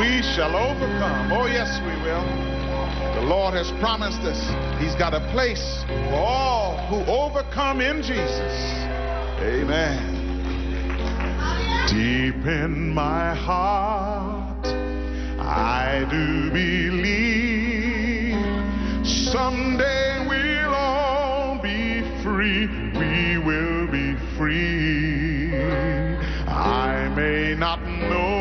We shall overcome. Oh, yes, we will. The Lord has promised us He's got a place for all who overcome in Jesus. Amen. Deep in my heart, I do believe someday we'll all be free. We will be free. I may not know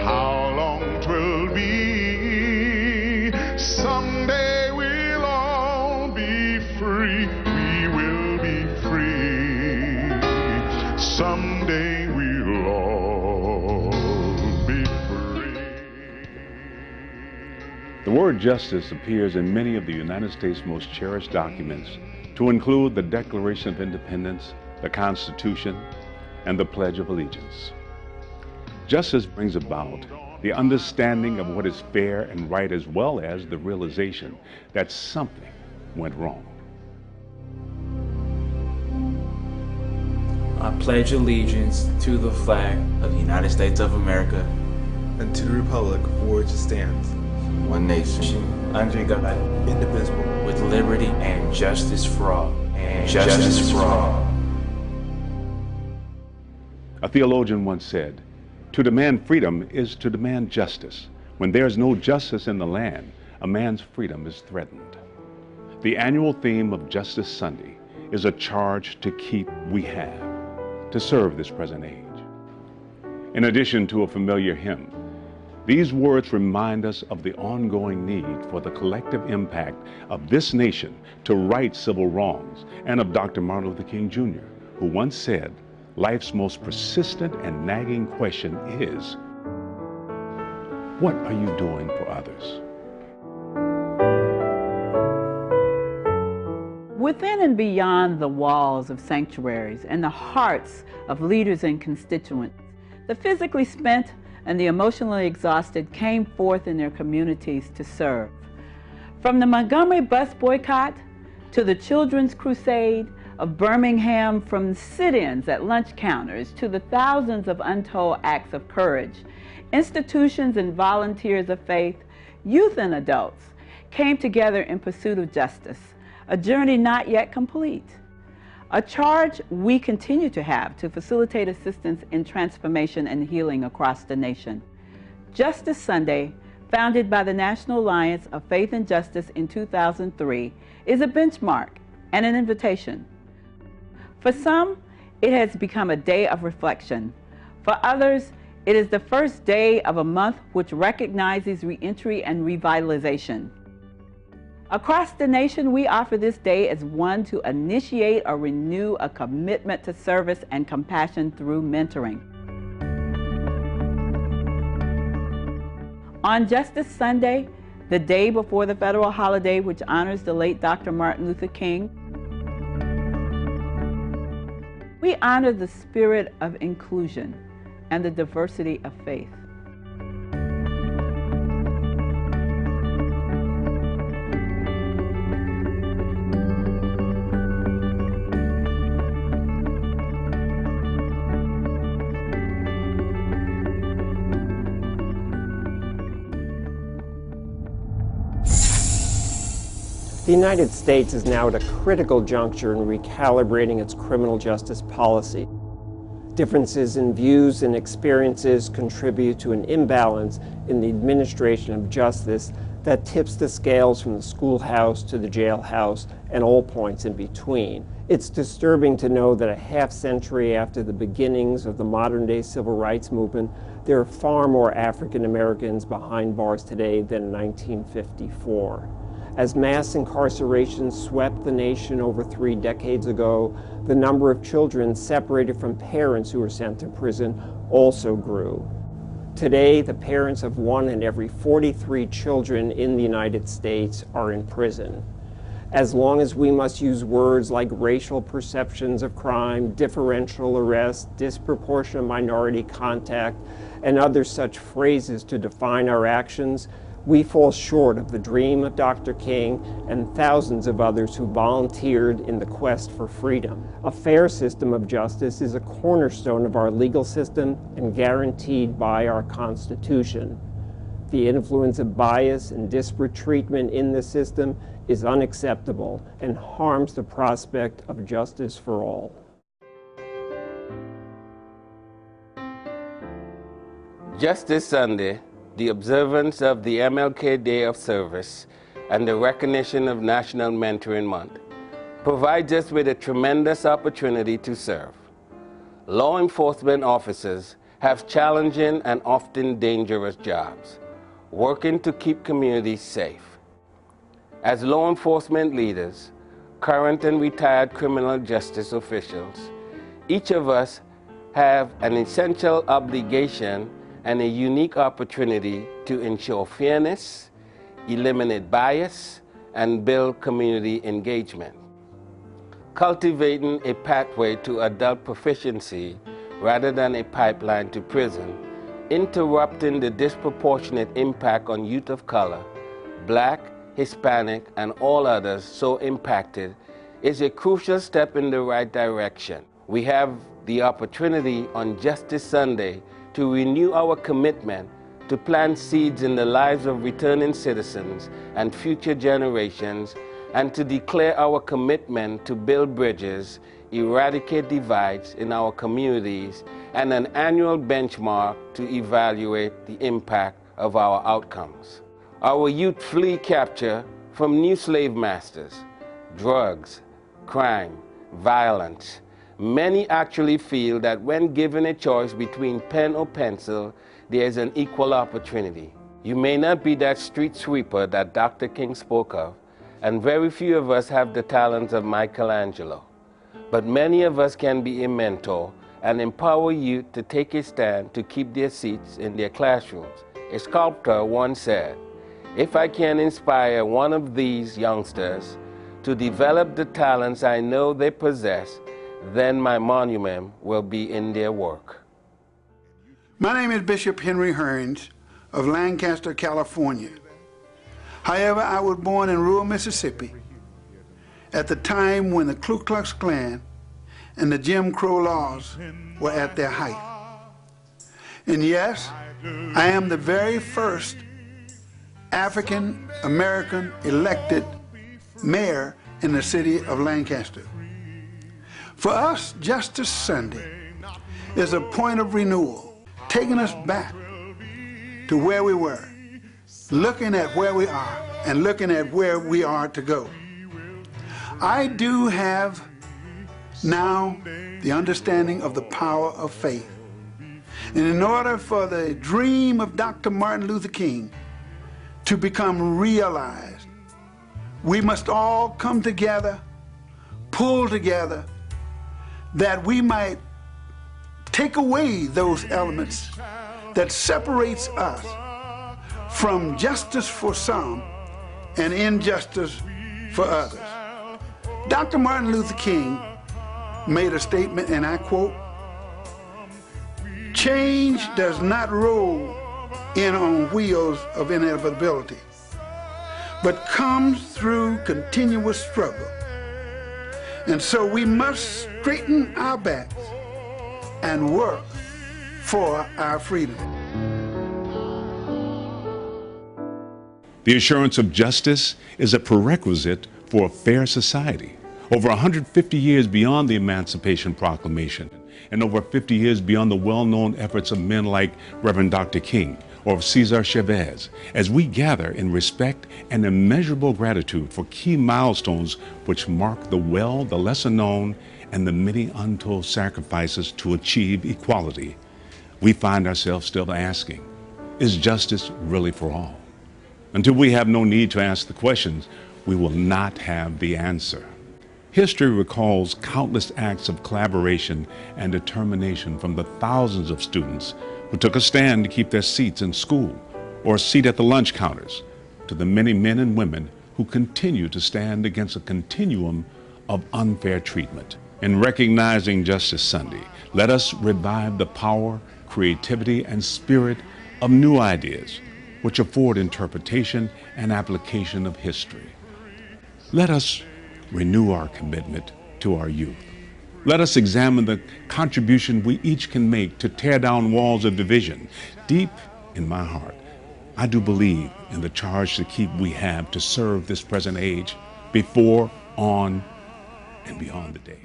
how long 'twill be. Someday we'll all be free. We will be free. Someday we'll all be free. The word justice appears in many of the United States' most cherished documents, to include the Declaration of Independence, the Constitution, and the Pledge of Allegiance. Justice brings about the understanding of what is fair and right, as well as the realization that something went wrong. I pledge allegiance to the flag of the United States of America and to the republic for which it stands, one nation, under God, indivisible, with liberty and justice for all. Justice for all. A theologian once said, "To demand freedom is to demand justice. When there is no justice in the land, a man's freedom is threatened." The annual theme of Justice Sunday is a charge to keep we have, to serve this present age. In addition to a familiar hymn, these words remind us of the ongoing need for the collective impact of this nation to right civil wrongs, and of Dr. Martin Luther King Jr., who once said, "Life's most persistent and nagging question is, what are you doing for others?" Within and beyond the walls of sanctuaries and the hearts of leaders and constituents, the physically spent and the emotionally exhausted came forth in their communities to serve. From the Montgomery bus boycott to the Children's Crusade of Birmingham, from sit-ins at lunch counters to the thousands of untold acts of courage, institutions and volunteers of faith, youth and adults came together in pursuit of justice, a journey not yet complete, a charge we continue to have to facilitate assistance in transformation and healing across the nation. Justice Sunday, founded by the National Alliance of Faith and Justice in 2003, is a benchmark and an invitation. For some, it has become a day of reflection. For others, it is the first day of a month which recognizes reentry and revitalization. Across the nation, we offer this day as one to initiate or renew a commitment to service and compassion through mentoring. On Justice Sunday, the day before the federal holiday which honors the late Dr. Martin Luther King, we honor the spirit of inclusion and the diversity of faith. The United States is now at a critical juncture in recalibrating its criminal justice policy. Differences in views and experiences contribute to an imbalance in the administration of justice that tips the scales from the schoolhouse to the jailhouse and all points in between. It's disturbing to know that a half-century after the beginnings of the modern-day civil rights movement, there are far more African Americans behind bars today than in 1954. As mass incarceration swept the nation over 3 decades ago, the number of children separated from parents who were sent to prison also grew. Today, the parents of 1 in every 43 children in the United States are in prison. As long as we must use words like racial perceptions of crime, differential arrest, disproportionate minority contact, and other such phrases to define our actions, we fall short of the dream of Dr. King and thousands of others who volunteered in the quest for freedom. A fair system of justice is a cornerstone of our legal system and guaranteed by our Constitution. The influence of bias and disparate treatment in the system is unacceptable and harms the prospect of justice for all. Just this Sunday, the observance of the MLK Day of Service and the recognition of National Mentoring Month provides us with a tremendous opportunity to serve. Law enforcement officers have challenging and often dangerous jobs, working to keep communities safe. As law enforcement leaders, current and retired criminal justice officials, each of us have an essential obligation and a unique opportunity to ensure fairness, eliminate bias, and build community engagement. Cultivating a pathway to adult proficiency rather than a pipeline to prison, interrupting the disproportionate impact on youth of color, Black, Hispanic, and all others so impacted is a crucial step in the right direction. We have the opportunity on Justice Sunday to renew our commitment to plant seeds in the lives of returning citizens and future generations, and to declare our commitment to build bridges, eradicate divides in our communities, and an annual benchmark to evaluate the impact of our outcomes. Our youth flee capture from new slave masters, drugs, crime, violence. Many actually feel that when given a choice between pen or pencil, there is an equal opportunity. You may not be that street sweeper that Dr. King spoke of, and very few of us have the talents of Michelangelo. But many of us can be a mentor and empower youth to take a stand to keep their seats in their classrooms. A sculptor once said, "If I can inspire one of these youngsters to develop the talents I know they possess, then my monument will be in their work." My name is Bishop Henry Hearns of Lancaster, California. However, I was born in rural Mississippi at the time when the Ku Klux Klan and the Jim Crow laws were at their height. And yes, I am the very first African American elected mayor in the city of Lancaster. For us, Justice Sunday is a point of renewal, taking us back to where we were, looking at where we are, and looking at where we are to go. I do have now the understanding of the power of faith. And in order for the dream of Dr. Martin Luther King to become realized, we must all come together, pull together, that we might take away those elements that separates us from justice for some and injustice for others. Dr. Martin Luther King made a statement, and I quote, "Change does not roll in on wheels of inevitability, but comes through continuous struggle. And so we must straighten our backs and work for our freedom." The assurance of justice is a prerequisite for a fair society. Over 150 years beyond the Emancipation Proclamation, and over 50 years beyond the well-known efforts of men like Reverend Dr. King or of Cesar Chavez, as we gather in respect and immeasurable gratitude for key milestones which mark the well, the lesser known, and the many untold sacrifices to achieve equality, we find ourselves still asking, is justice really for all? Until we have no need to ask the questions, we will not have the answer. History recalls countless acts of collaboration and determination from the thousands of students who took a stand to keep their seats in school or a seat at the lunch counters, to the many men and women who continue to stand against a continuum of unfair treatment. In recognizing Justice Sunday, let us revive the power, creativity, and spirit of new ideas, which afford interpretation and application of history. Let us renew our commitment to our youth. Let us examine the contribution we each can make to tear down walls of division. Deep in my heart, I do believe in the charge to keep we have to serve this present age before, on, and beyond the day.